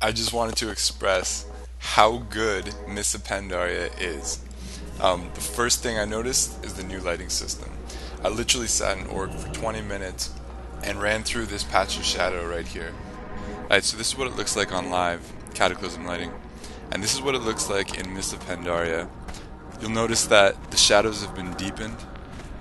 I just wanted to express how good Miss Pandaria is. The first thing I noticed is the new lighting system. I literally sat in org for 20 minutes and ran through this patch of shadow right here. Alright, so this is what it looks like on live Cataclysm lighting. And this is what it looks like in Mists of Pandaria. You'll notice that the shadows have been deepened.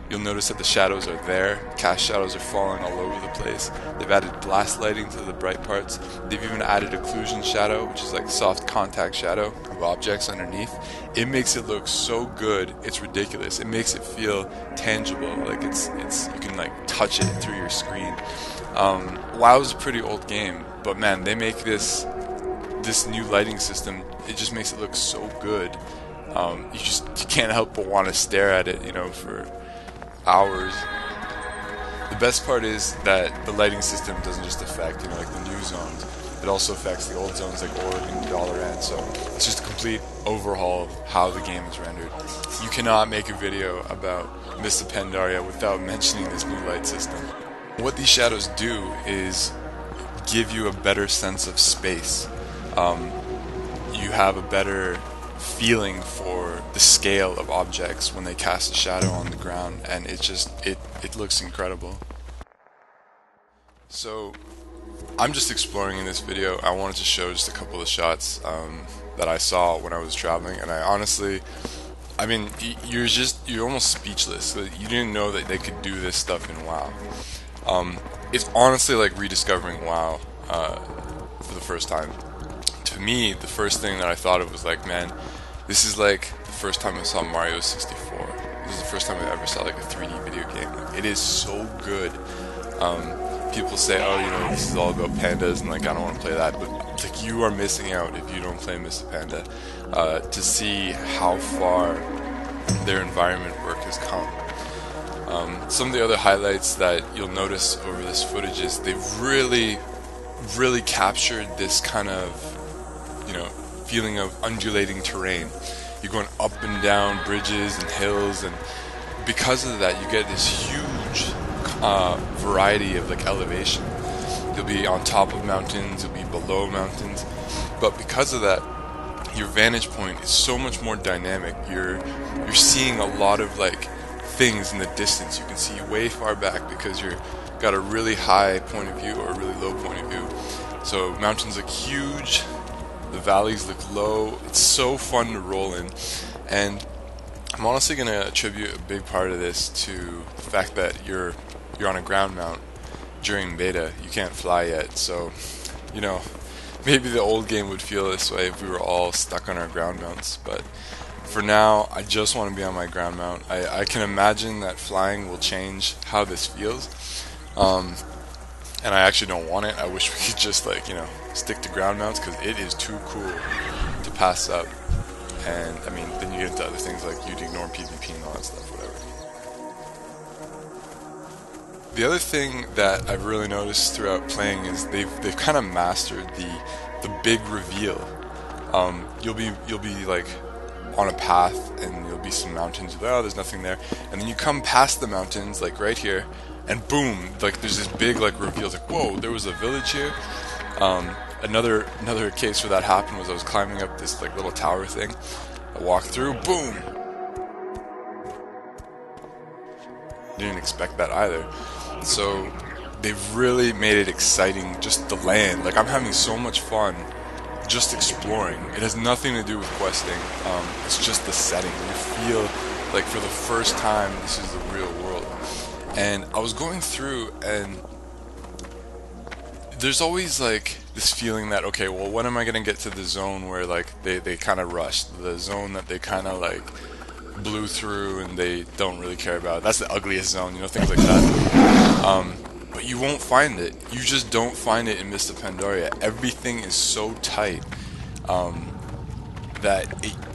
You'll notice that the shadows are there. Cast shadows are falling all over the place. They've added blast lighting to the bright parts. They've even added occlusion shadow, which is like soft contact shadow of objects underneath. It makes it look so good, it's ridiculous. It makes it feel tangible, like it's you can like touch it through your screen. WoW is a pretty old game, but man, they make this new lighting system. It just makes it look so good. You can't help but want to stare at it, for hours. The best part is that the lighting system doesn't just affect, like the new zones. It also affects the old zones like Oregon and Dollar End. So it's just a complete overhaul of how the game is rendered. You cannot make a video about Mists of Pandaria without mentioning this new light system. What these shadows do is give you a better sense of space. You have a better feeling for the scale of objects when they cast a shadow on the ground, and it looks incredible. So I'm just exploring in this video. I wanted to show just a couple of shots that I saw when I was traveling, and you're almost speechless. You didn't know that they could do this stuff in WoW. It's honestly like rediscovering WoW for the first time. To me, the first thing that I thought of was like, man, this is like the first time I saw Mario 64. This is the first time I ever saw like a 3D video game. Like, it is so good. People say, oh, this is all about pandas, and like I don't want to play that, but it's like you are missing out if you don't play Mr. Panda to see how far their environment work has come. Some of the other highlights that you'll notice over this footage is they've really captured this kind of feeling of undulating terrain. You're going up and down bridges and hills, and because of that you get this huge variety of like elevation. You'll be on top of mountains, you'll be below mountains, but because of that your vantage point is so much more dynamic. You're seeing a lot of like things in the distance. You can see way far back because you've got a really high point of view or a really low point of view. So mountains look huge, the valleys look low. It's so fun to roll in, and I'm honestly going to attribute a big part of this to the fact that you're on a ground mount during beta. You can't fly yet, so maybe the old game would feel this way if we were all stuck on our ground mounts, but for now I just want to be on my ground mount. I can imagine that flying will change how this feels, and I actually don't want it. I wish we could just stick to ground mounts, because it is too cool to pass up. And I mean, then you get into other things like you'd ignore PvP and all that stuff, whatever. The other thing that I've really noticed throughout playing is they've kind of mastered the big reveal. You'll be like on a path, and there'll be some mountains. Oh, there's nothing there, and then you come past the mountains, like right here, and boom, like there's this big like reveal. It's like, whoa, there was a village here. Another case where that happened was I was climbing up this like little tower thing. I walked through, boom. Didn't expect that either. So they've really made it exciting, just the land. Like, I'm having so much fun just exploring. It has nothing to do with questing. It's just the setting. You feel like for the first time this is the real world. And I was going through, and there's always like this feeling that, okay, well, when am I gonna get to the zone where like they kind of rushed, the zone that they kind of like blew through and they don't really care about? That's the ugliest zone, things like that. But you won't find it. You just don't find it in Mists of Pandaria. Everything is so tight that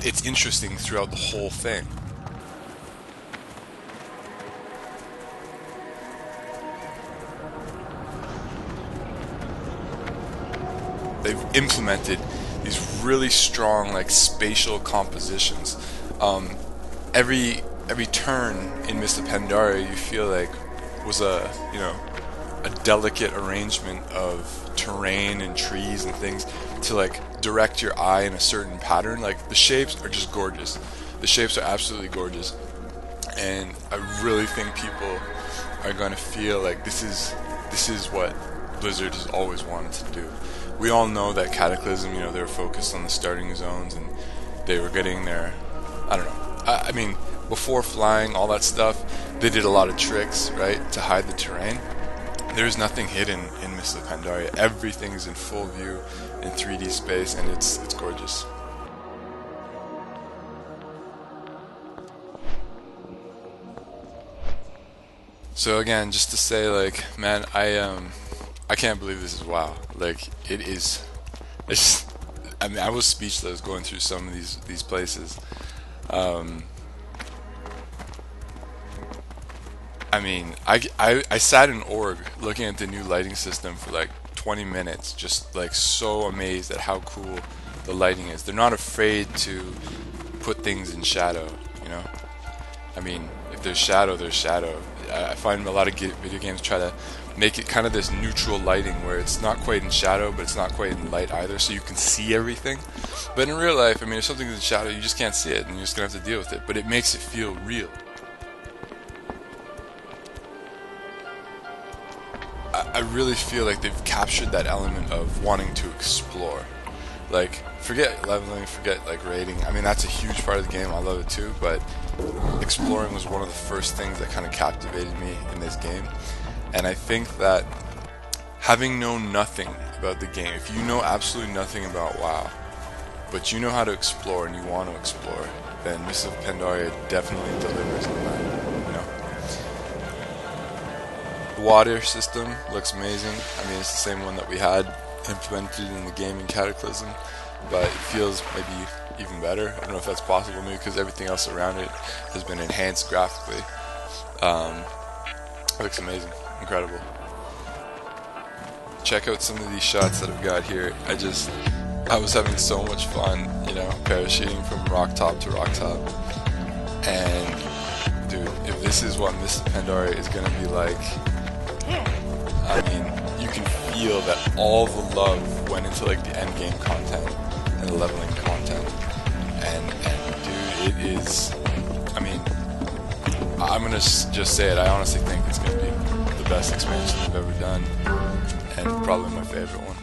it's interesting throughout the whole thing. They've implemented these really strong like spatial compositions. Every turn in Mists of Pandaria you feel like was a delicate arrangement of terrain and trees and things. to like direct your eye in a certain pattern. Like the shapes are just gorgeous. The shapes are absolutely gorgeous, and I really think people are going to feel like this is what Blizzard has always wanted to do. We all know that Cataclysm, you know, they were focused on the starting zones and they were getting their, I don't know, I mean, before flying, all that stuff, they did a lot of tricks, right, to hide the terrain. There's nothing hidden in Mists of Pandaria. Everything is in full view in 3D space, and it's gorgeous. So again, just to say, like, man, I can't believe this is WoW. Like, it is. It's. I mean, I was speechless going through some of these places. I mean, I sat in org looking at the new lighting system for like 20 minutes, just like so amazed at how cool the lighting is. They're not afraid to put things in shadow, you know? I mean, if there's shadow, there's shadow. I find a lot of video games try to make it kind of this neutral lighting where it's not quite in shadow, but it's not quite in light either, so you can see everything. But in real life, I mean, if something's in shadow, you just can't see it, and you're just gonna have to deal with it. But it makes it feel real. I really feel like they've captured that element of wanting to explore. Like, forget leveling, forget like raiding. I mean, that's a huge part of the game. I love it too, but exploring was one of the first things that kind of captivated me in this game. And I think that having known nothing about the game, if you know absolutely nothing about WoW, but you know how to explore and you want to explore, then Mists of Pandaria definitely delivers on that, you know? The water system looks amazing. I mean, it's the same one that we had implemented in the game in Cataclysm, but it feels maybe even better. I don't know if that's possible, maybe because everything else around it has been enhanced graphically. It looks amazing, incredible. Check out some of these shots that I've got here. I was having so much fun, you know, parachuting from rock top to rock top. And dude, if this is what Mists of Pandaria is gonna be like, I mean, you can feel that all the love went into like the end game content and the leveling content. And dude, it is, I mean, I'm gonna just say it, I honestly think it's gonna be the best expansion I've ever done, and probably my favorite one.